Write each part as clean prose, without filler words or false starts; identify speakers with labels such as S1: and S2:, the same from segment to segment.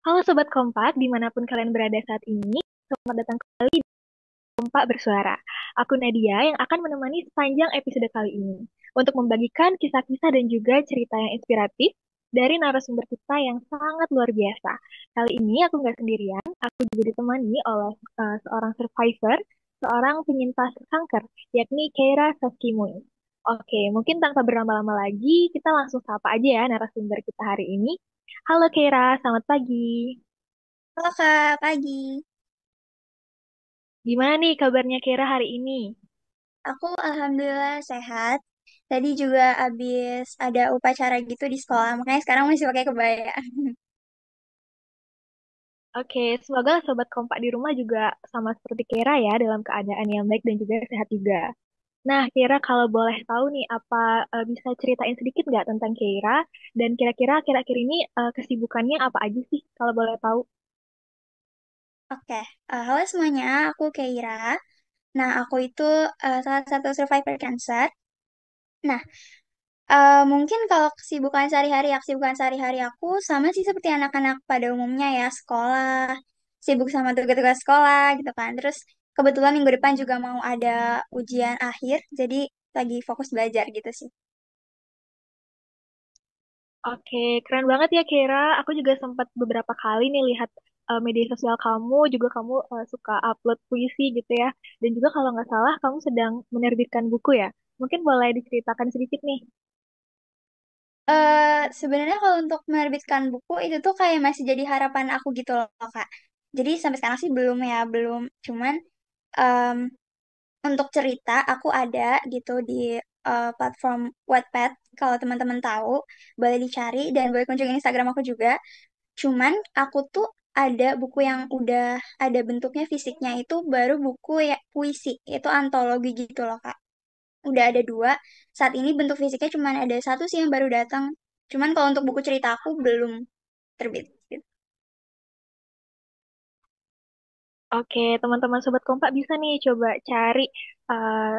S1: Halo Sobat Kompak, dimanapun kalian berada saat ini, selamat datang kembali di Kompak Bersuara. Aku Nadia yang akan menemani sepanjang episode kali ini untuk membagikan kisah-kisah dan juga cerita yang inspiratif dari narasumber kita yang sangat luar biasa. Kali ini aku nggak sendirian, aku juga ditemani oleh seorang survivor, seorang penyintas kanker, yakni Keira Saskimui. Oke, mungkin tanpa berlama-lama lagi, kita langsung sapa aja ya narasumber kita hari ini. Halo Keira, selamat pagi.
S2: Halo Kak, pagi.
S1: Gimana nih kabarnya Kira hari ini?
S2: Aku alhamdulillah sehat. Tadi juga abis ada upacara gitu di sekolah, makanya sekarang masih pakai kebaya.
S1: Oke, semoga sobat kompak di rumah juga sama seperti Kira ya, dalam keadaan yang baik dan juga sehat juga. Nah, Kira kalau boleh tahu nih, apa bisa ceritain sedikit nggak tentang Kira? Dan kira-kira akhir-akhir ini kesibukannya apa aja sih kalau boleh tahu?
S2: Oke, halo semuanya, aku Keira. Nah, aku itu salah satu survivor cancer. Nah, mungkin kalau kesibukan sehari-hari aku sama sih seperti anak-anak pada umumnya ya, sekolah, sibuk sama tugas-tugas sekolah gitu kan. Terus kebetulan minggu depan juga mau ada ujian akhir, jadi lagi fokus belajar gitu sih.
S1: Oke, keren banget ya Kira. Aku juga sempat beberapa kali nih lihat media sosial kamu, juga kamu suka upload puisi gitu ya. Dan juga kalau nggak salah kamu sedang menerbitkan buku ya. Mungkin boleh diceritakan sedikit nih.
S2: Sebenarnya kalau untuk menerbitkan buku itu tuh kayak masih jadi harapan aku gitu loh Kak. Jadi sampai sekarang sih belum ya, belum. Cuman em, untuk cerita aku ada gitu di platform Wattpad. Kalau teman-teman tahu, boleh dicari dan boleh kunjungi Instagram aku juga. Cuman aku tuh ada buku yang udah ada bentuknya fisiknya itu baru buku ya puisi. Itu antologi gitu loh Kak. Udah ada dua. Saat ini bentuk fisiknya cuma ada satu sih yang baru datang. Cuman kalau untuk buku cerita aku belum terbit. Gitu.
S1: Oke, teman-teman Sobat Kompak bisa nih coba cari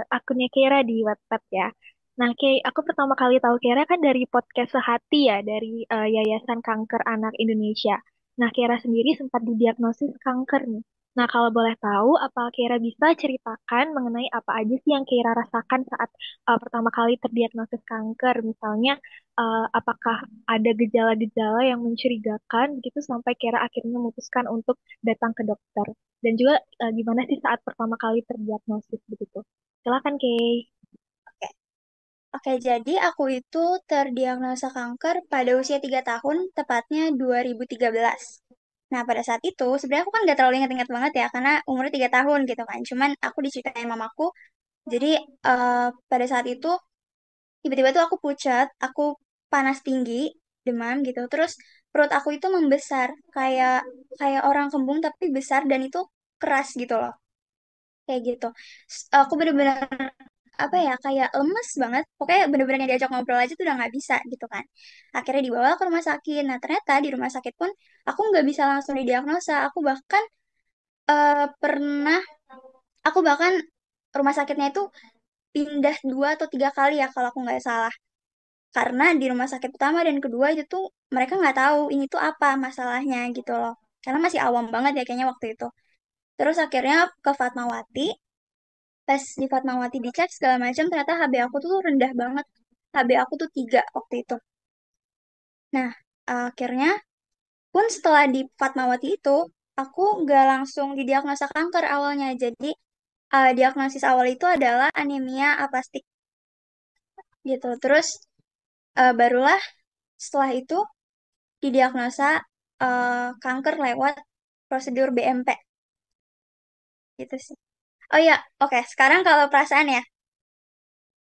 S1: akunnya Kira di Wattpad ya. Nah, aku pertama kali tahu Kira kan dari podcast Sehati ya, dari Yayasan Kanker Anak Indonesia. Nah, Kira sendiri sempat didiagnosis kanker nih. Nah, kalau boleh tahu, apa Kira bisa ceritakan mengenai apa aja sih yang Kira rasakan saat pertama kali terdiagnosis kanker? Misalnya, apakah ada gejala-gejala yang mencurigakan gitu sampai Kira akhirnya memutuskan untuk datang ke dokter? Dan juga gimana sih saat pertama kali terdiagnosis begitu? Silakan, Kay.
S2: Oke. Oke, jadi aku itu terdiagnosa kanker pada usia 3 tahun, tepatnya 2013. Nah, pada saat itu, sebenarnya aku kan gak terlalu ingat-ingat banget ya, karena umurnya 3 tahun gitu kan. Cuman aku diceritain mamaku, jadi pada saat itu, tiba-tiba tuh aku pucat, aku panas tinggi, demam gitu. Terus perut aku itu membesar, kayak kayak orang kembung tapi besar dan itu keras gitu loh. Kayak gitu. Aku bener-bener apa ya kayak lemes banget. Pokoknya bener-bener yang diajak ngobrol aja tuh udah nggak bisa gitu kan. Akhirnya dibawa ke rumah sakit. Nah ternyata di rumah sakit pun aku nggak bisa langsung didiagnosa. Pernah, aku bahkan rumah sakitnya itu pindah 2 atau 3 kali ya kalau aku nggak salah. Karena di rumah sakit pertama dan kedua itu tuh mereka nggak tahu ini tuh apa masalahnya gitu loh. Karena masih awam banget ya kayaknya waktu itu. Terus akhirnya ke Fatmawati. Pas di Fatmawati dicek segala macam ternyata HB aku tuh rendah banget. HB aku tuh 3 waktu itu. Nah, akhirnya pun setelah di Fatmawati itu, aku nggak langsung didiagnosa kanker awalnya. Jadi, diagnosis awal itu adalah anemia aplastik gitu. Terus, barulah setelah itu didiagnosa kanker lewat prosedur BMP gitu sih. Oh iya, oke. Sekarang kalau perasaan ya.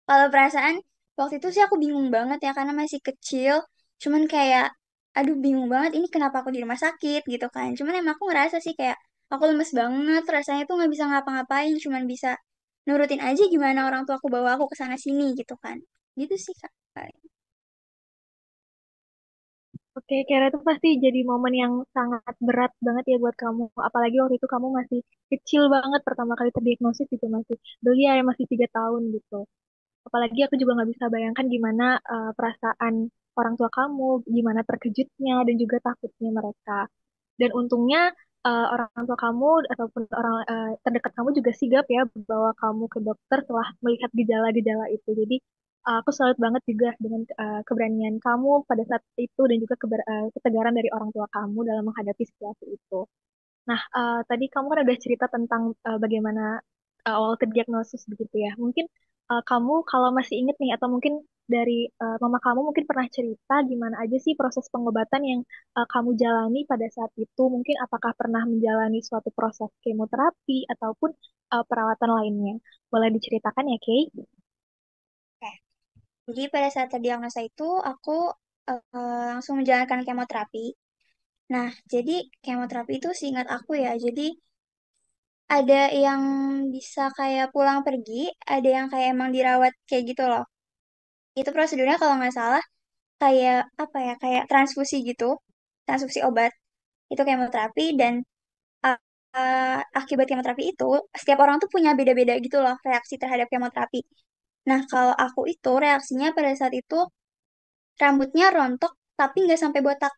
S2: Kalau perasaan, waktu itu sih aku bingung banget ya, karena masih kecil. Cuman kayak, aduh bingung banget, ini kenapa aku di rumah sakit gitu kan. Cuman emang aku ngerasa sih kayak, aku lemes banget, rasanya tuh nggak bisa ngapa-ngapain, cuman bisa nurutin aja gimana orang tua aku bawa aku ke sana sini gitu kan. Gitu sih, Kak.
S1: Oke, Kira itu pasti jadi momen yang sangat berat banget ya buat kamu. Apalagi waktu itu kamu masih kecil banget, pertama kali terdiagnosis juga masih belia ya, masih 3 tahun gitu. Apalagi aku juga nggak bisa bayangkan gimana perasaan orang tua kamu, gimana terkejutnya dan juga takutnya mereka. Dan untungnya orang tua kamu ataupun orang terdekat kamu juga sigap ya bawa kamu ke dokter setelah melihat gejala-gejala itu. Jadi aku salut banget juga dengan keberanian kamu pada saat itu dan juga ketegaran dari orang tua kamu dalam menghadapi situasi itu. Nah, tadi kamu kan udah cerita tentang bagaimana awal terdiagnosis begitu ya. Mungkin kamu kalau masih inget nih, atau mungkin dari mama kamu mungkin pernah cerita gimana aja sih proses pengobatan yang kamu jalani pada saat itu. Mungkin apakah pernah menjalani suatu proses kemoterapi ataupun perawatan lainnya. Boleh diceritakan ya, Kay?
S2: Oke. Jadi pada saat terdiagnosa itu aku langsung menjalankan kemoterapi. Nah, jadi kemoterapi itu seingat aku ya, jadi ada yang bisa kayak pulang pergi, ada yang kayak emang dirawat kayak gitu loh. Itu prosedurnya kalau nggak salah kayak apa ya, kayak transfusi gitu, transfusi obat. Itu kemoterapi dan uh, akibat kemoterapi itu setiap orang tuh punya beda-beda gitu loh reaksi terhadap kemoterapi. Nah, kalau aku itu reaksinya pada saat itu rambutnya rontok tapi nggak sampai botak.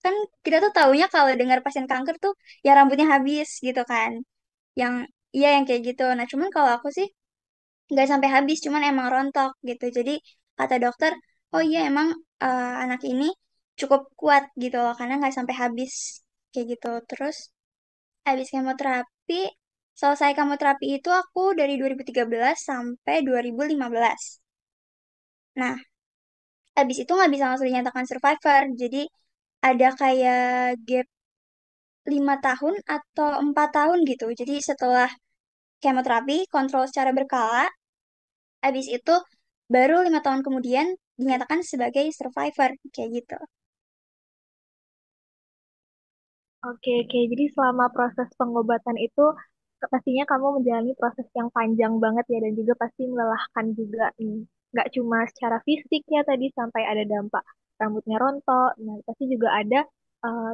S2: Kan kita tuh taunya kalau dengar pasien kanker tuh ya rambutnya habis gitu kan. Yang iya yang kayak gitu. Nah, cuman kalau aku sih nggak sampai habis, cuman emang rontok gitu. Jadi kata dokter, oh iya emang anak ini cukup kuat gitu loh karena nggak sampai habis kayak gitu. Terus habis kemoterapi, selesai kemoterapi itu aku dari 2013 sampai 2015. Nah, habis itu nggak bisa langsung dinyatakan survivor. Jadi ada kayak gap 5 tahun atau 4 tahun gitu. Jadi setelah kemoterapi, kontrol secara berkala, habis itu baru 5 tahun kemudian dinyatakan sebagai survivor kayak gitu.
S1: Oke, oke. Jadi selama proses pengobatan itu pastinya kamu menjalani proses yang panjang banget ya dan juga pasti melelahkan juga nih. Nggak cuma secara fisik ya tadi sampai ada dampak rambutnya rontok, nah pasti juga ada eh,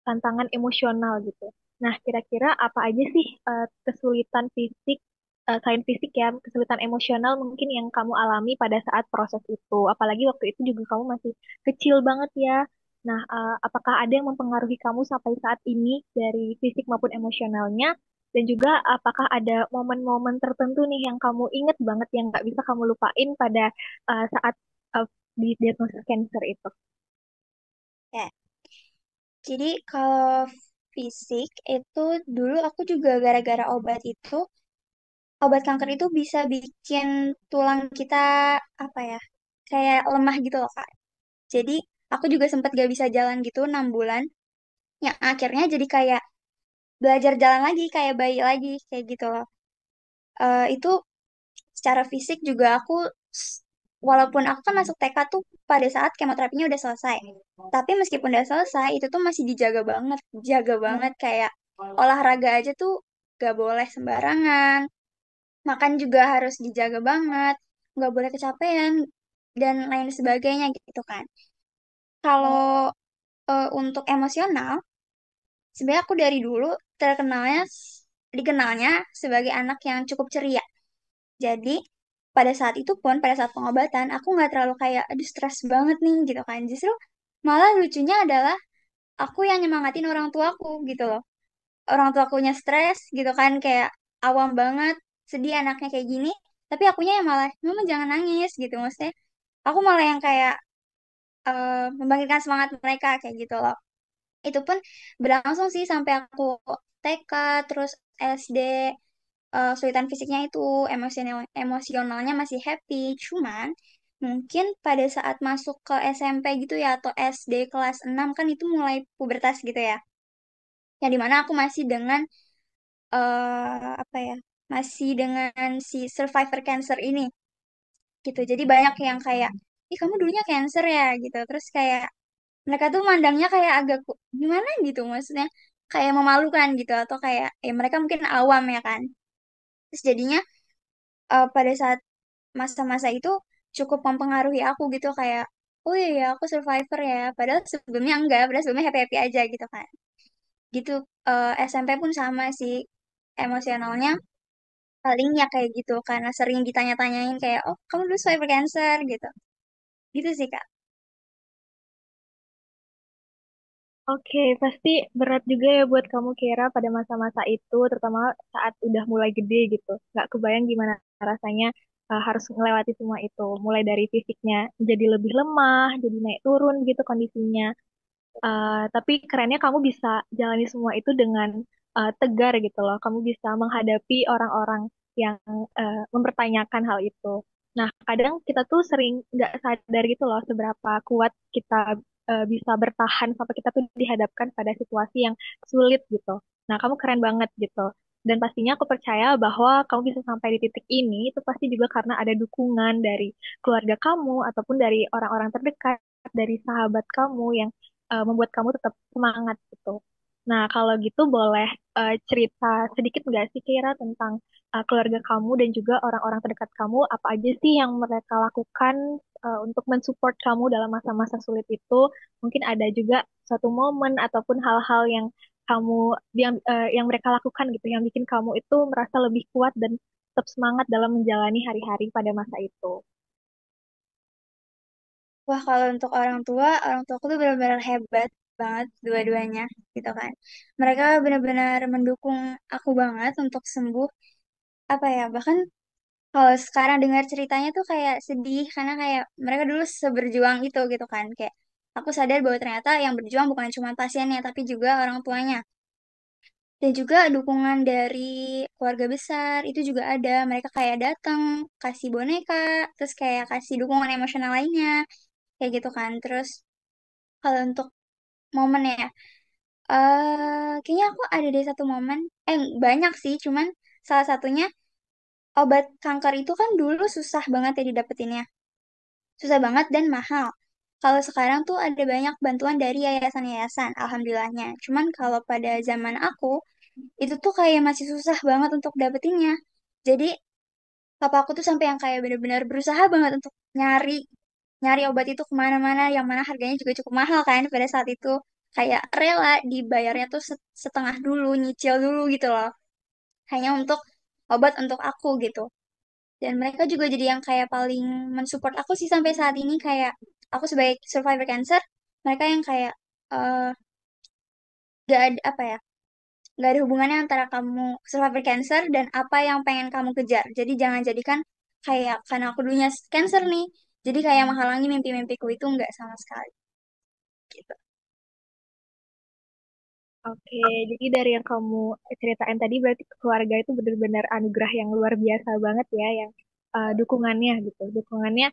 S1: tantangan emosional gitu. Nah, kira-kira apa aja sih kesulitan fisik, selain fisik ya, kesulitan emosional mungkin yang kamu alami pada saat proses itu? Apalagi waktu itu juga kamu masih kecil banget ya. Nah, apakah ada yang mempengaruhi kamu sampai saat ini dari fisik maupun emosionalnya? Dan juga apakah ada momen-momen tertentu nih yang kamu inget banget yang nggak bisa kamu lupain pada saat di diagnosis cancer itu?
S2: Ya, jadi kalau fisik itu dulu aku juga gara-gara obat itu, obat kanker itu bisa bikin tulang kita apa ya, kayak lemah gitu loh Kak. Jadi aku juga sempat gak bisa jalan gitu 6 bulan, yang akhirnya jadi kayak belajar jalan lagi, kayak bayi lagi, kayak gitu loh. Itu secara fisik juga aku, s- walaupun aku kan masuk TK tuh pada saat kemoterapinya udah selesai. Tapi meskipun udah selesai, itu tuh masih dijaga banget, jaga banget kayak olahraga aja tuh gak boleh sembarangan, makan juga harus dijaga banget, nggak boleh kecapean dan lain sebagainya gitu kan. Kalau untuk emosional, sebenarnya aku dari dulu terkenalnya dikenalnya sebagai anak yang cukup ceria. Jadi pada saat itu pun, pada saat pengobatan, aku nggak terlalu kayak, aduh stres banget nih gitu kan. Justru malah lucunya adalah aku yang nyemangatin orang tuaku gitu loh. Orang tuakunya stres gitu kan, kayak awam banget, sedih anaknya kayak gini. Tapi akunya yang malah, mama jangan nangis gitu. Maksudnya aku malah yang kayak membangkitkan semangat mereka kayak gitu loh. Itu pun berlangsung sih sampai aku TK, terus SD, kesulitan fisiknya itu emosionalnya masih happy, cuman mungkin pada saat masuk ke SMP gitu ya atau SD kelas 6 kan itu mulai pubertas gitu ya, yang dimana aku masih dengan apa ya, masih dengan si survivor cancer ini gitu. Jadi banyak yang kayak, ih kamu dulunya cancer ya gitu, terus kayak mereka tuh mandangnya kayak agak gimana gitu, maksudnya kayak memalukan gitu, atau kayak mereka mungkin awam ya kan. Terus jadinya pada saat masa-masa itu cukup mempengaruhi aku gitu, kayak oh iya ya aku survivor ya, padahal sebelumnya enggak, padahal sebelumnya happy happy aja gitu kan. Gitu. SMP pun sama sih, emosionalnya paling ya kayak gitu karena sering ditanya-tanyain kayak oh kamu dulu survivor cancer gitu, gitu sih Kak.
S1: Oke, pasti berat juga ya buat kamu Kira pada masa-masa itu, terutama saat udah mulai gede gitu. Nggak kebayang gimana rasanya harus melewati semua itu. Mulai dari fisiknya jadi lebih lemah, jadi naik turun gitu kondisinya. Tapi kerennya kamu bisa jalani semua itu dengan tegar gitu loh. Kamu bisa menghadapi orang-orang yang mempertanyakan hal itu. Nah, kadang kita tuh sering nggak sadar gitu loh seberapa kuat kita bisa bertahan sampai kita tuh dihadapkan pada situasi yang sulit gitu. Nah, kamu keren banget gitu. Dan pastinya aku percaya bahwa kamu bisa sampai di titik ini itu pasti juga karena ada dukungan dari keluarga kamu ataupun dari orang-orang terdekat, dari sahabat kamu yang membuat kamu tetap semangat gitu. Nah, kalau gitu boleh cerita sedikit nggak sih Kira tentang keluarga kamu dan juga orang-orang terdekat kamu, apa aja sih yang mereka lakukan untuk mensupport kamu dalam masa-masa sulit itu? Mungkin ada juga suatu momen ataupun hal-hal yang kamu yang mereka lakukan gitu, yang bikin kamu itu merasa lebih kuat dan tetap semangat dalam menjalani hari-hari pada masa itu.
S2: Wah, kalau untuk orang tua aku tuh benar-benar hebat banget dua-duanya gitu kan. Mereka benar-benar mendukung aku banget untuk sembuh. Apa ya, bahkan kalau sekarang dengar ceritanya tuh kayak sedih karena kayak mereka dulu seberjuang itu gitu kan. Kayak aku sadar bahwa ternyata yang berjuang bukan cuma pasiennya tapi juga orang tuanya. Dan juga dukungan dari keluarga besar itu juga ada. Mereka kayak datang, kasih boneka, terus kayak kasih dukungan emosional lainnya, kayak gitu kan. Terus kalau untuk momen ya, kayaknya aku ada deh satu momen, banyak sih, cuman salah satunya obat kanker itu kan dulu susah banget ya didapetinnya. Susah banget dan mahal. Kalau sekarang tuh ada banyak bantuan dari yayasan-yayasan, alhamdulillahnya. Cuman kalau pada zaman aku, itu tuh kayak masih susah banget untuk dapetinnya. Jadi papa aku tuh sampai yang kayak bener-bener berusaha banget untuk nyari nyari obat itu kemana-mana, yang mana harganya juga cukup mahal kan pada saat itu. Kayak rela dibayarnya tuh setengah dulu, nyicil dulu gitu loh. Hanya untuk obat untuk aku gitu. Dan mereka juga jadi yang kayak paling mensupport aku sih sampai saat ini, kayak aku sebagai survivor cancer, mereka yang kayak eh gak ada apa ya, gak ada hubungannya antara kamu survivor cancer dan apa yang pengen kamu kejar. Jadi jangan jadikan kayak karena aku dulunya cancer nih, jadi kayak menghalangi mimpi-mimpiku itu nggak sama sekali gitu.
S1: Oke, jadi dari yang kamu ceritain tadi berarti keluarga itu benar-benar anugerah yang luar biasa banget ya, yang dukungannya gitu. Dukungannya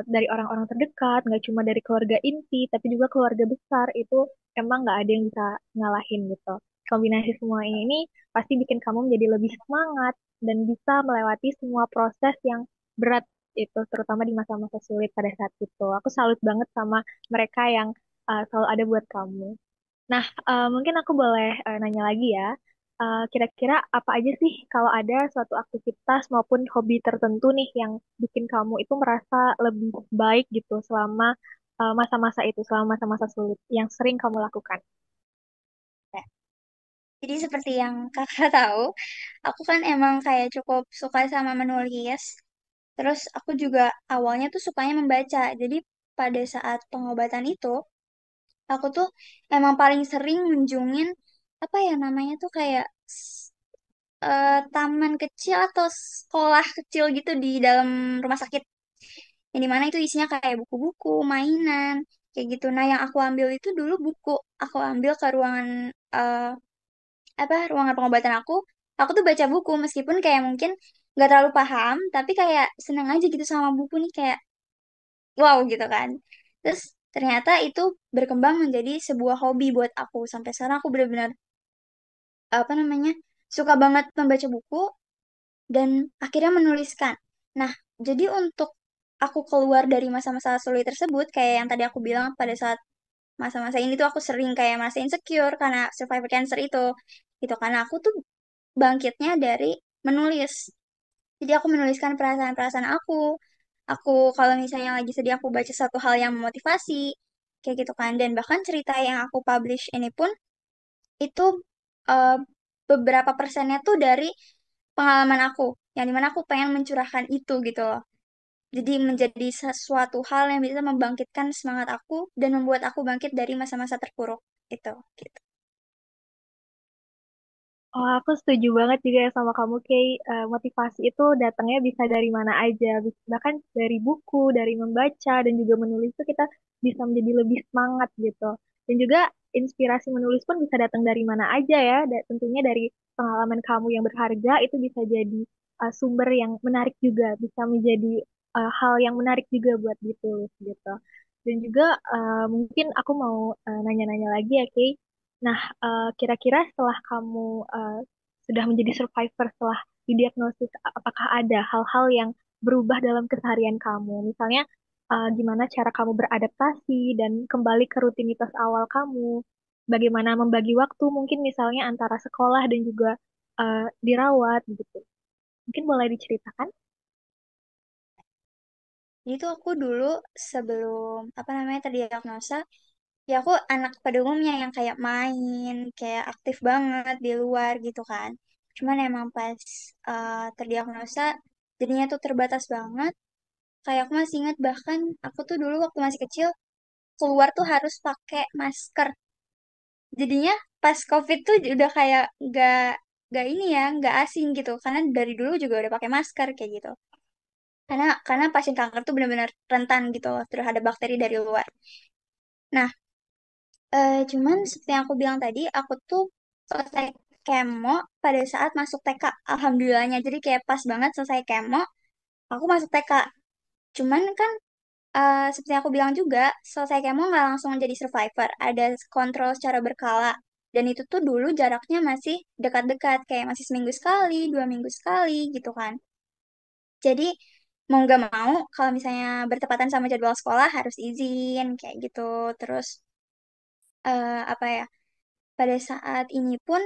S1: dari orang-orang terdekat, nggak cuma dari keluarga inti, tapi juga keluarga besar itu emang nggak ada yang bisa ngalahin gitu. Kombinasi semua ini pasti bikin kamu menjadi lebih semangat dan bisa melewati semua proses yang berat itu, terutama di masa-masa sulit pada saat itu. Aku salut banget sama mereka yang selalu ada buat kamu. Nah, mungkin aku boleh nanya lagi ya. Kira-kira apa aja sih kalau ada suatu aktivitas maupun hobi tertentu nih yang bikin kamu itu merasa lebih baik gitu selama masa-masa itu, selama masa-masa sulit yang sering kamu lakukan?
S2: Ya. Jadi seperti yang kakak tahu, aku kan emang kayak cukup suka sama menulis. Terus aku juga awalnya tuh sukanya membaca. Jadi pada saat pengobatan itu, aku tuh emang paling sering menjungin apa ya namanya tuh kayak taman kecil atau sekolah kecil gitu di dalam rumah sakit. Yang dimana itu isinya kayak buku-buku, mainan, kayak gitu. Nah, yang aku ambil itu dulu buku. Aku ambil ke ruangan eh, ruangan pengobatan aku. Aku tuh baca buku meskipun kayak mungkin nggak terlalu paham, tapi kayak seneng aja gitu sama buku nih, kayak wow gitu kan. Terus ternyata itu berkembang menjadi sebuah hobi buat aku. Sampai sekarang aku benar-benar apa namanya suka banget membaca buku dan akhirnya menuliskan. Nah, jadi untuk aku keluar dari masa-masa sulit tersebut, kayak yang tadi aku bilang pada saat masa-masa ini tuh aku sering kayak merasa insecure karena survivor cancer itu, gitu. Karena aku tuh bangkitnya dari menulis. Jadi aku menuliskan perasaan-perasaan aku. Aku kalau misalnya lagi sedih aku baca satu hal yang memotivasi, kayak gitu kan. Dan bahkan cerita yang aku publish ini pun itu eh, beberapa persennya tuh dari pengalaman aku, yang dimana aku pengen mencurahkan itu gitu loh. Jadi menjadi sesuatu hal yang bisa membangkitkan semangat aku dan membuat aku bangkit dari masa-masa terpuruk. itu gitu.
S1: Oh, aku setuju banget juga ya sama kamu, Kay. Motivasi itu datangnya bisa dari mana aja, bahkan dari buku, dari membaca, dan juga menulis itu kita bisa menjadi lebih semangat gitu. Dan juga inspirasi menulis pun bisa datang dari mana aja ya, tentunya dari pengalaman kamu yang berharga itu bisa jadi sumber yang menarik juga, bisa menjadi hal yang menarik juga buat ditulis gitu. Dan juga mungkin aku mau nanya-nanya lagi ya, Kay. Nah, kira-kira setelah kamu sudah menjadi survivor setelah didiagnosis, apakah ada hal-hal yang berubah dalam keseharian kamu? Misalnya, gimana cara kamu beradaptasi dan kembali ke rutinitas awal kamu? Bagaimana membagi waktu mungkin misalnya antara sekolah dan juga dirawat gitu. Mungkin boleh diceritakan?
S2: Jadi tuh aku dulu sebelum apa namanya terdiagnosa, ya aku anak pada umumnya yang kayak main, kayak aktif banget di luar gitu kan. Cuman emang pas terdiagnosa jadinya tuh terbatas banget. Kayak aku masih ingat bahkan aku tuh dulu waktu masih kecil keluar tuh harus pakai masker. Jadinya pas COVID tuh udah kayak nggak ini ya, nggak asing gitu. Karena dari dulu juga udah pakai masker kayak gitu. Karena pasien kanker tuh benar-benar rentan gitu loh terhadap bakteri dari luar. Nah, cuman seperti yang aku bilang tadi, aku tuh selesai kemo pada saat masuk TK. Alhamdulillahnya, jadi kayak pas banget selesai kemo, aku masuk TK. Cuman kan seperti yang aku bilang juga, selesai kemo nggak langsung jadi survivor. Ada kontrol secara berkala. Dan itu tuh dulu jaraknya masih dekat-dekat, kayak masih seminggu sekali, 2 minggu sekali gitu kan. Jadi mau nggak mau, kalau misalnya bertepatan sama jadwal sekolah harus izin kayak gitu. Terus apa ya? Pada saat ini pun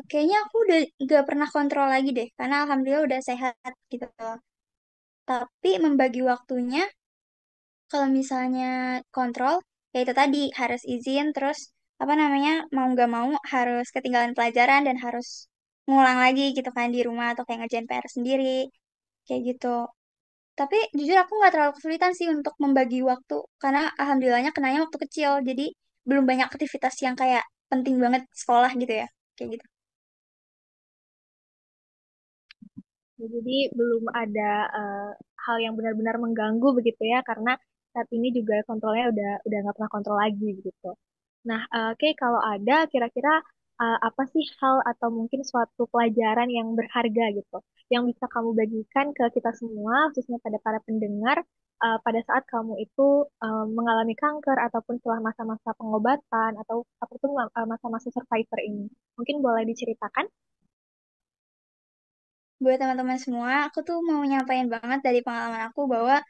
S2: kayaknya aku udah nggak pernah kontrol lagi deh, karena alhamdulillah udah sehat gitu loh. Tapi membagi waktunya, kalau misalnya kontrol, ya itu tadi harus izin, terus apa namanya mau nggak mau harus ketinggalan pelajaran dan harus ngulang lagi gitu kan di rumah atau kayak ngerjain PR sendiri kayak gitu. Tapi jujur aku nggak terlalu kesulitan sih untuk membagi waktu karena alhamdulillahnya kenanya waktu kecil, jadi belum banyak aktivitas yang kayak penting banget sekolah gitu ya, kayak gitu.
S1: Ya, jadi belum ada eh, hal yang benar-benar mengganggu begitu ya, karena saat ini juga kontrolnya udah nggak pernah kontrol lagi gitu. Nah, oke, kalau ada kira-kira apa sih hal atau mungkin suatu pelajaran yang berharga gitu, yang bisa kamu bagikan ke kita semua, khususnya pada para pendengar, pada saat kamu itu mengalami kanker ataupun setelah masa-masa pengobatan atau apapun masa-masa survivor ini. Mungkin boleh diceritakan?
S2: Buat teman-teman semua, aku tuh mau nyampain banget dari pengalaman aku bahwa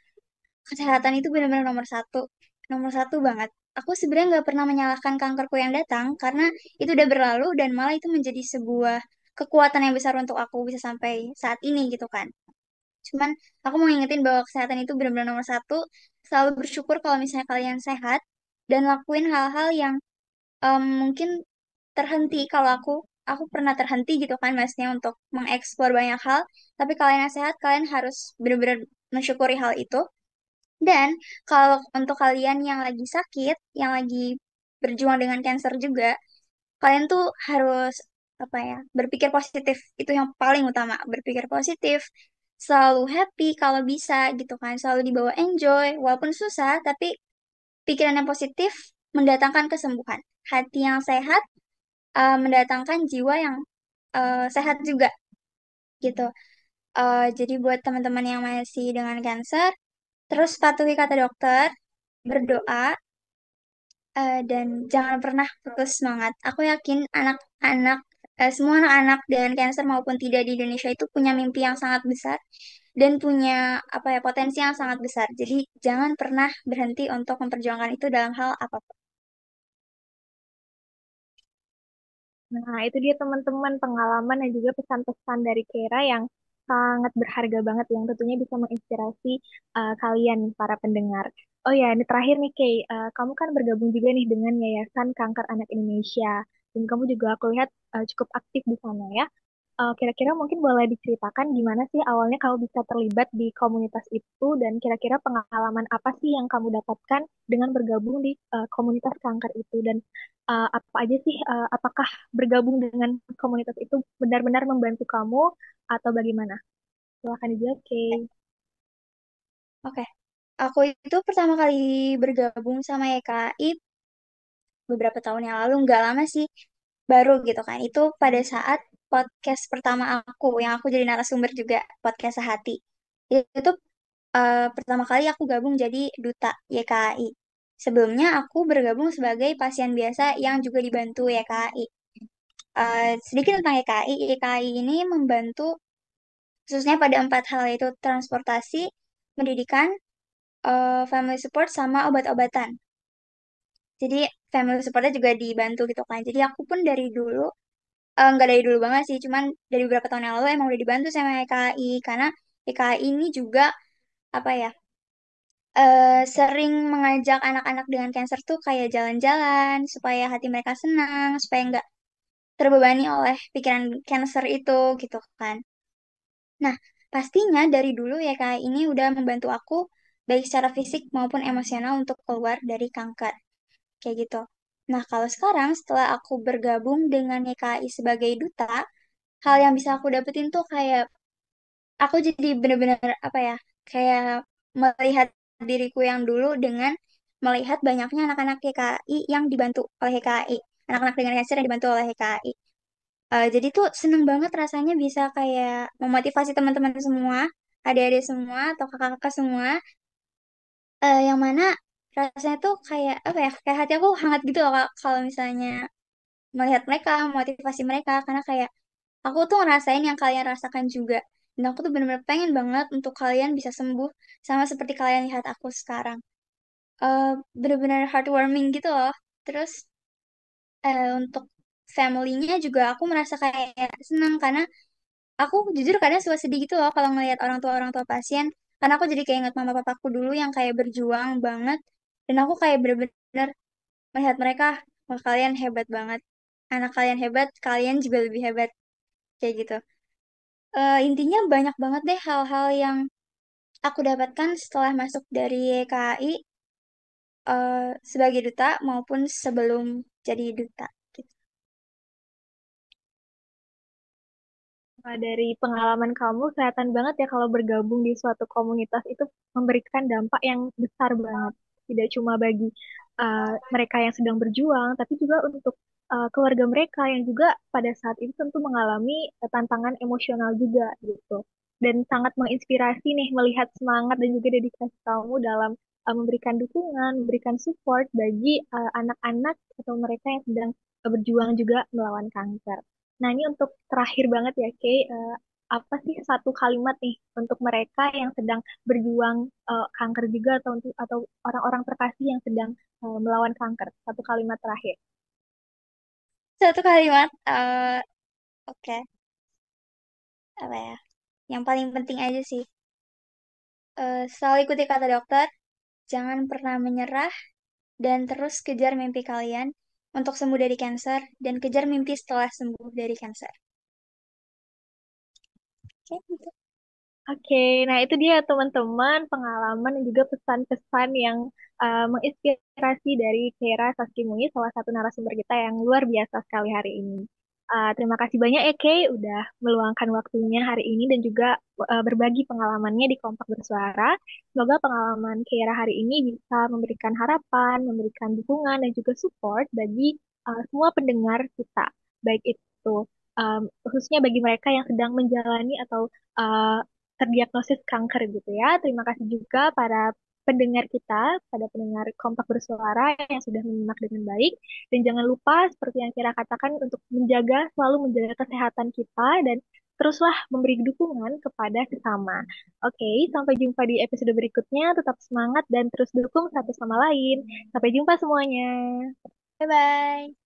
S2: kesehatan itu benar-benar nomor satu banget. Aku sebenarnya nggak pernah menyalahkan kankerku yang datang karena itu udah berlalu dan malah itu menjadi sebuah kekuatan yang besar untuk aku bisa sampai saat ini gitu kan. Cuman aku mau ngingetin bahwa kesehatan itu benar-benar nomor satu. Selalu bersyukur kalau misalnya kalian sehat dan lakuin hal-hal yang mungkin terhenti. Kalau aku pernah terhenti gitu kan maksudnya untuk mengeksplor banyak hal. Tapi kalian yang sehat, kalian harus benar-benar mensyukuri hal itu. Dan kalau untuk kalian yang lagi sakit, yang lagi berjuang dengan cancer juga, kalian tuh harus apa ya, berpikir positif. Itu yang paling utama, berpikir positif, selalu happy kalau bisa gitu kan, selalu dibawa enjoy, walaupun susah, tapi pikiran yang positif mendatangkan kesembuhan. Hati yang sehat mendatangkan jiwa yang sehat juga gitu. Jadi buat teman-teman yang masih dengan cancer, terus patuhi kata dokter, berdoa, dan jangan pernah putus semangat. Aku yakin anak-anak, semua anak-anak dengan cancer maupun tidak di Indonesia itu punya mimpi yang sangat besar dan punya apa ya potensi yang sangat besar. Jadi jangan pernah berhenti untuk memperjuangkan itu dalam hal apapun.
S1: Nah, itu dia teman-teman pengalaman dan juga pesan-pesan dari Kera yang sangat berharga banget yang tentunya bisa menginspirasi kalian para pendengar. Oh ya, ini terakhir nih Kay, kamu kan bergabung juga nih dengan Yayasan Kanker Anak Indonesia dan kamu juga aku lihat cukup aktif di sana ya. Kira-kira mungkin boleh diceritakan gimana sih awalnya kamu bisa terlibat di komunitas itu dan kira-kira pengalaman apa sih yang kamu dapatkan dengan bergabung di komunitas kanker itu dan apa aja sih apakah bergabung dengan komunitas itu benar-benar membantu kamu atau bagaimana? Silakan dijawab, Kay.
S2: Oke, aku itu pertama kali bergabung sama YKI beberapa tahun yang lalu, nggak lama sih, baru gitu kan. Itu pada saat podcast pertama aku, yang aku jadi narasumber juga, podcast Sehati. Itu pertama kali aku gabung jadi duta YKI. Sebelumnya aku bergabung sebagai pasien biasa yang juga dibantu YKI. Sedikit tentang YKI, YKI ini membantu khususnya pada 4 hal, yaitu transportasi, pendidikan, family support, sama obat-obatan. Jadi family supportnya juga dibantu gitu kan. Jadi aku pun dari dulu, nggak dari dulu banget sih, cuman dari beberapa tahun yang lalu emang udah dibantu sama YKI. Karena YKI ini juga, apa ya, sering mengajak anak-anak dengan cancer tuh kayak jalan-jalan, supaya hati mereka senang, supaya nggak terbebani oleh pikiran cancer itu gitu kan. Nah, pastinya dari dulu YKI ini udah membantu aku baik secara fisik maupun emosional untuk keluar dari kanker. Kayak gitu. Nah, kalau sekarang setelah aku bergabung dengan YKI sebagai duta, hal yang bisa aku dapetin tuh kayak aku jadi bener-bener, apa ya, kayak melihat diriku yang dulu dengan melihat banyaknya anak-anak YKI yang dibantu oleh YKI. Anak-anak dengan cancer yang dibantu oleh YKI. Jadi tuh seneng banget rasanya bisa kayak memotivasi teman-teman semua, adik-adik semua, atau kakak-kakak semua, yang mana rasanya tuh kayak apa ya, kayak hati aku hangat gitu loh Kak, kalau misalnya melihat mereka, motivasi mereka, karena kayak aku tuh ngerasain yang kalian rasakan juga. Dan aku tuh bener-bener pengen banget untuk kalian bisa sembuh sama seperti kalian lihat aku sekarang. Eh Bener-bener heartwarming gitu loh. Terus untuk family-nya juga aku merasa kayak senang karena aku jujur kadang suka sedih gitu loh kalau ngelihat orang tua pasien. Karena aku jadi kayak ingat mama papaku dulu yang kayak berjuang banget. Dan aku kayak bener-bener melihat mereka, wah kalian hebat banget. Anak kalian hebat, kalian juga lebih hebat. Kayak gitu. Intinya banyak banget deh hal-hal yang aku dapatkan setelah masuk dari YKI, sebagai duta maupun sebelum jadi duta. Gitu.
S1: Dari pengalaman kamu, kelihatan banget ya kalau bergabung di suatu komunitas itu memberikan dampak yang besar banget. Tidak cuma bagi mereka yang sedang berjuang, tapi juga untuk keluarga mereka yang juga pada saat itu tentu mengalami tantangan emosional juga gitu. Dan sangat menginspirasi nih melihat semangat dan juga dedikasi kamu dalam memberikan dukungan, memberikan support bagi anak-anak atau mereka yang sedang berjuang juga melawan kanker. Nah, ini untuk terakhir banget ya, Kay. Apa sih satu kalimat nih untuk mereka yang sedang berjuang kanker juga atau orang-orang terkasih yang sedang melawan kanker? Satu kalimat terakhir.
S2: Satu kalimat, oke, apa ya? Yang paling penting aja sih, selalu ikuti kata dokter, jangan pernah menyerah, dan terus kejar mimpi kalian untuk sembuh dari cancer, dan kejar mimpi setelah sembuh dari cancer. Oke, gitu.
S1: Oke, nah itu dia teman-teman pengalaman dan juga pesan-pesan yang menginspirasi dari Kera Saskimuni, salah satu narasumber kita yang luar biasa sekali hari ini. Terima kasih banyak ya Kay, udah meluangkan waktunya hari ini dan juga berbagi pengalamannya di Kompak Bersuara. Semoga pengalaman Kera hari ini bisa memberikan harapan, memberikan dukungan dan juga support bagi semua pendengar kita, baik itu khususnya bagi mereka yang sedang menjalani atau uh, terdiagnosis kanker gitu ya. Terima kasih juga para pendengar kita, pada pendengar Kompak Bersuara yang sudah menyimak dengan baik. Dan jangan lupa, seperti yang Kira katakan, untuk selalu menjaga kesehatan kita dan teruslah memberi dukungan kepada sesama. Oke, sampai jumpa di episode berikutnya. Tetap semangat dan terus dukung satu sama lain. Sampai jumpa semuanya.
S2: Bye-bye.